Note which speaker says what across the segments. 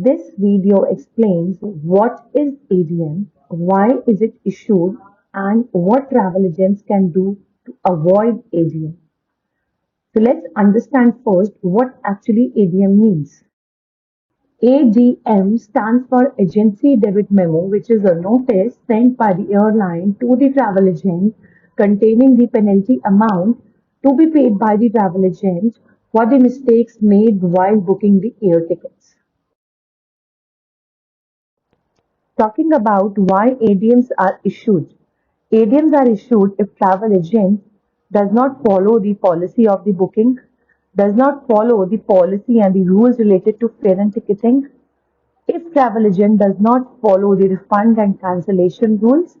Speaker 1: This video explains what is ADM, why is it issued, and what travel agents can do to avoid ADM. So let's understand first what actually ADM means. ADM stands for Agency Debit Memo, which is a notice sent by the airline to the travel agent containing the penalty amount to be paid by the travel agent for the mistakes made while booking the air tickets. Talking about why ADMs are issued. ADMs are issued if travel agent does not follow the policy of the booking, does not follow the policy and the rules related to fare and ticketing, if travel agent does not follow the refund and cancellation rules,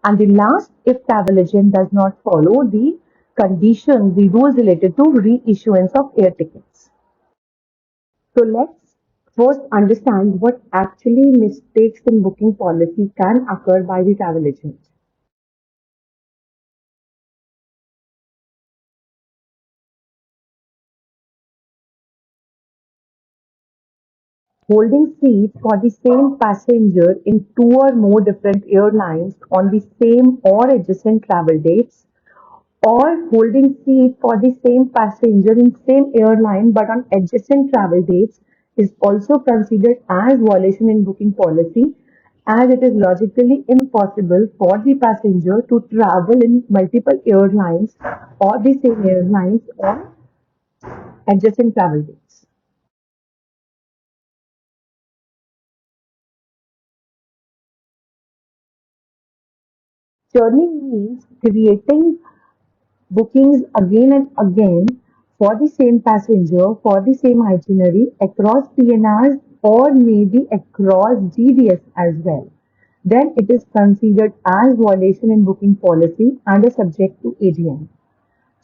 Speaker 1: and the last, if travel agent does not follow the conditions, the rules related to reissuance of air tickets. So let's first understand what actually mistakes in booking policy can occur by the travel agent. Holding seat for the same passenger in two or more different airlines on the same or adjacent travel dates, or holding seat for the same passenger in same airline but on adjacent travel dates is also considered as violation in booking policy, as it is logically impossible for the passenger to travel in multiple airlines or the same airlines on adjacent travel dates. Churning means creating bookings again and again for the same passenger for the same itinerary across PNRs or maybe across GDS as well. Then it is considered as violation in booking policy and is subject to ADM.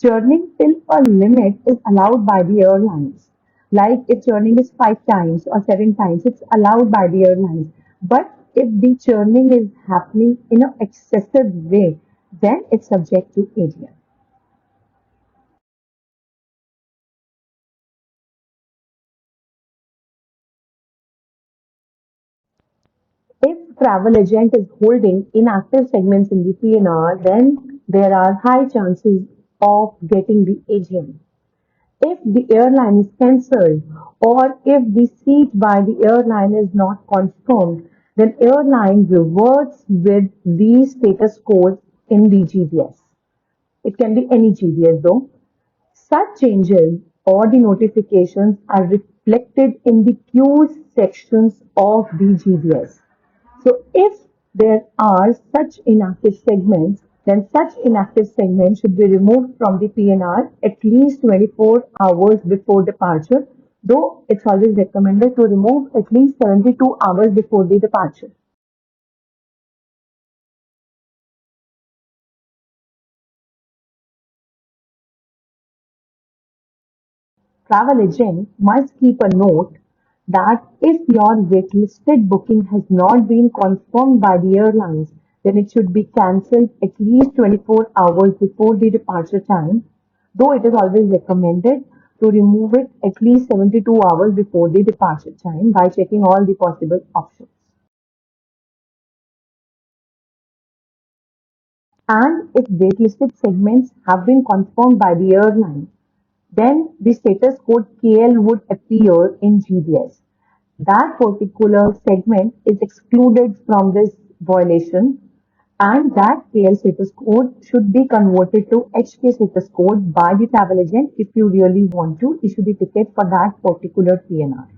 Speaker 1: Churning till a limit is allowed by the airlines. Like if churning is 5 times or 7 times, it's allowed by the airlines. But if the churning is happening in an excessive way, then it's subject to ADM. If travel agent is holding inactive segments in the PNR, then there are high chances of getting the AGM. If the airline is cancelled or if the seat by the airline is not confirmed, then airline reverts with the status code in the GDS. It can be any GDS though. Such changes or the notifications are reflected in the queues sections of the GDS. So if there are such inactive segments, then such inactive segments should be removed from the PNR at least 24 hours before departure, though it's always recommended to remove at least 72 hours before the departure. Travel agent must keep a note that if your waitlisted booking has not been confirmed by the airlines, then it should be cancelled at least 24 hours before the departure time, though it is always recommended to remove it at least 72 hours before the departure time by checking all the possible options. And if waitlisted segments have been confirmed by the airline, then the status code KL would appear in GDS. That particular segment is excluded from this violation, and that KL status code should be converted to HK status code by the travel agent if you really want to issue the ticket for that particular PNR.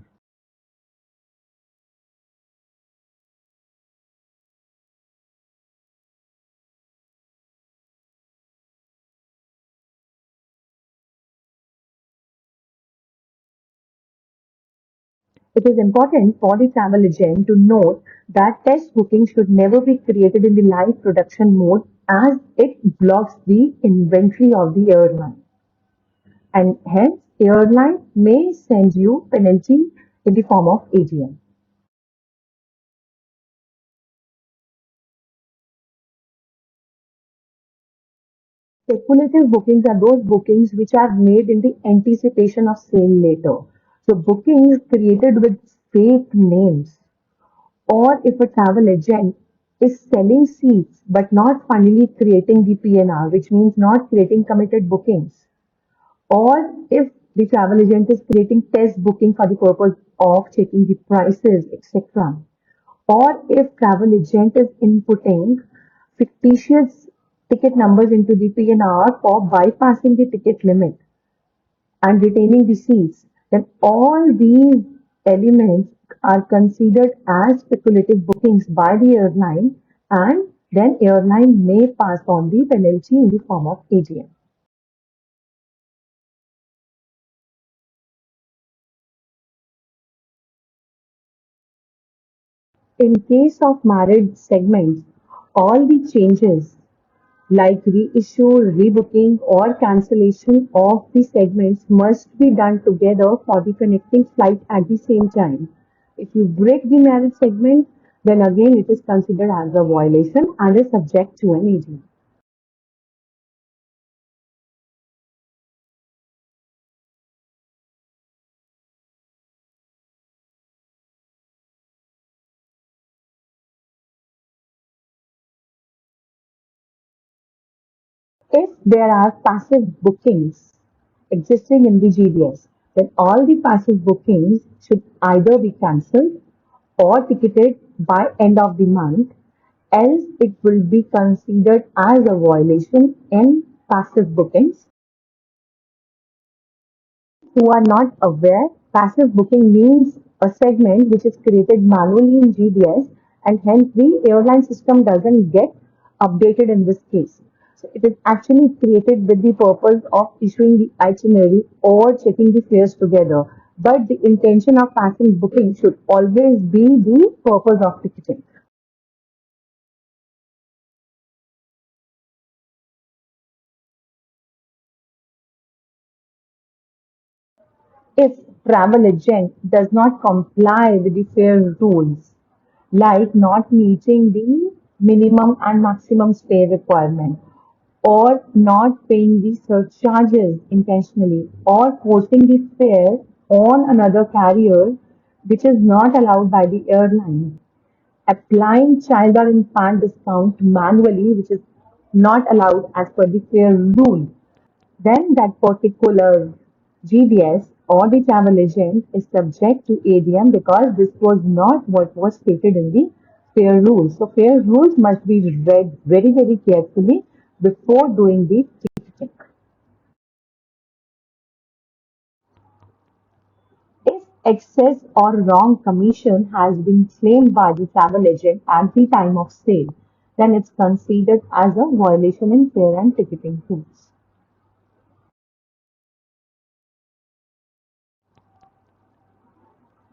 Speaker 1: It is important for the travel agent to note that test booking should never be created in the live production mode, as it blocks the inventory of the airline, and hence airline may send you penalty in the form of ADM. Speculative bookings are those bookings which are made in the anticipation of sale later. So bookings created with fake names, or if a travel agent is selling seats but not finally creating the PNR, which means not creating committed bookings, or if the travel agent is creating test booking for the purpose of checking the prices, etc., or if travel agent is inputting fictitious ticket numbers into the PNR for bypassing the ticket limit and retaining the seats, then all these elements are considered as speculative bookings by the airline, and then airline may pass on the penalty in the form of ADM. In case of married segments, all the changes like reissue, rebooking, or cancellation of the segments must be done together for the connecting flight at the same time. If you break the marriage segment, then again it is considered as a violation and is subject to an AGM. If there are passive bookings existing in the GDS, then all the passive bookings should either be cancelled or ticketed by end of the month, else it will be considered as a violation in passive bookings. Who are not aware, passive booking means a segment which is created manually in GDS, and hence the airline system doesn't get updated in this case. So it is actually created with the purpose of issuing the itinerary or checking the fares together. But the intention of passive booking should always be the purpose of ticketing. If travel agent does not comply with the fare rules, like not meeting the minimum and maximum stay requirement, or not paying the surcharges intentionally, or forcing the fare on another carrier, which is not allowed by the airline, applying child or infant discount manually, which is not allowed as per the fare rule, then that particular GDS or the travel agent is subject to ADM because this was not what was stated in the fare rules. So fare rules must be read very, very carefully before doing the ticketing. If excess or wrong commission has been claimed by the travel agent at the time of sale, then it's considered as a violation in fare and ticketing rules.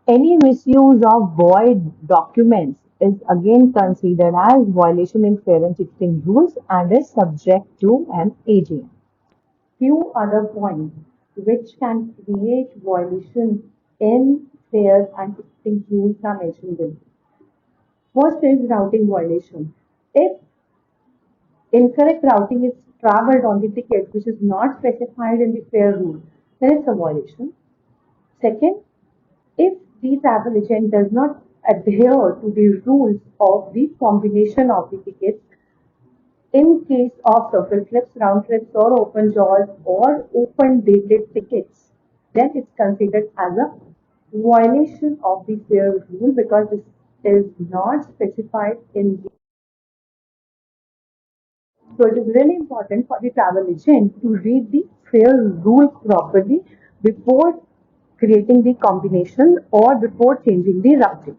Speaker 1: Any misuse of void documents is again considered as violation in fair and ticketing rules and is subject to an AGM. Few other points which can create violation in fair and ticketing rules are mentioned below. First is routing violation. If incorrect routing is traveled on the ticket which is not specified in the fare rule, then it's a violation. Second, if the travel agent does not adhere to the rules of the combination of the tickets, in case of circle trips, round trips, or open jaws or open dated tickets, then it's considered as a violation of the fare rule because this is not specified in the. So it is really important for the travel agent to read the fare rules properly before creating the combination or before changing the routings.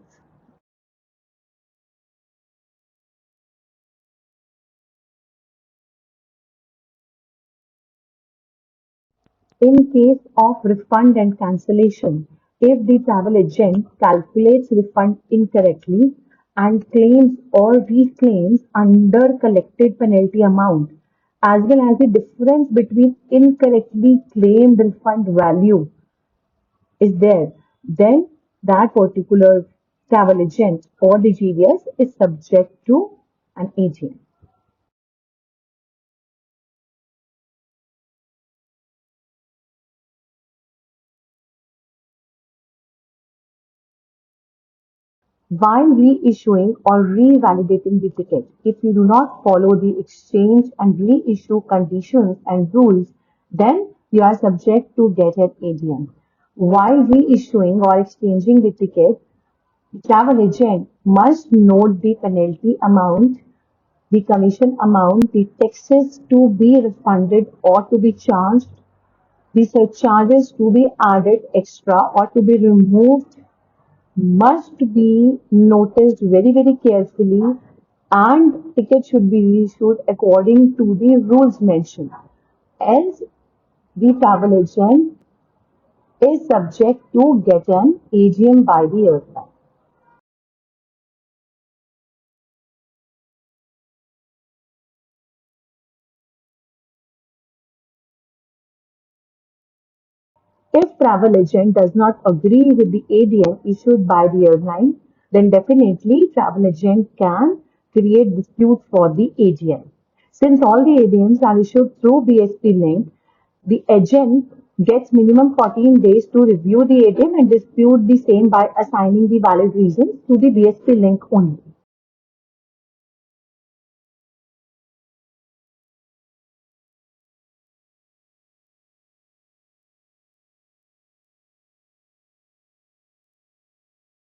Speaker 1: In case of refund and cancellation, if the travel agent calculates refund incorrectly and claims or reclaims under collected penalty amount, as well as the difference between incorrectly claimed refund value is there, then that particular travel agent or the GDS is subject to an AGM. while reissuing or revalidating the ticket. If you do not follow the exchange and reissue conditions and rules, then you are subject to get an ADM. While reissuing or exchanging the ticket, the travel agent must note the penalty amount, the commission amount, the taxes to be refunded or to be charged, the surcharges to be added extra or to be removed must be noticed very carefully, and ticket should be reissued according to the rules mentioned. Else, the travel agent is subject to get an AGM by the airline. If travel agent does not agree with the ADM issued by the airline, then definitely travel agent can create dispute for the ADM. Since all the ADMs are issued through BSP link, the agent gets minimum 14 days to review the ADM and dispute the same by assigning the valid reasons to the BSP link only.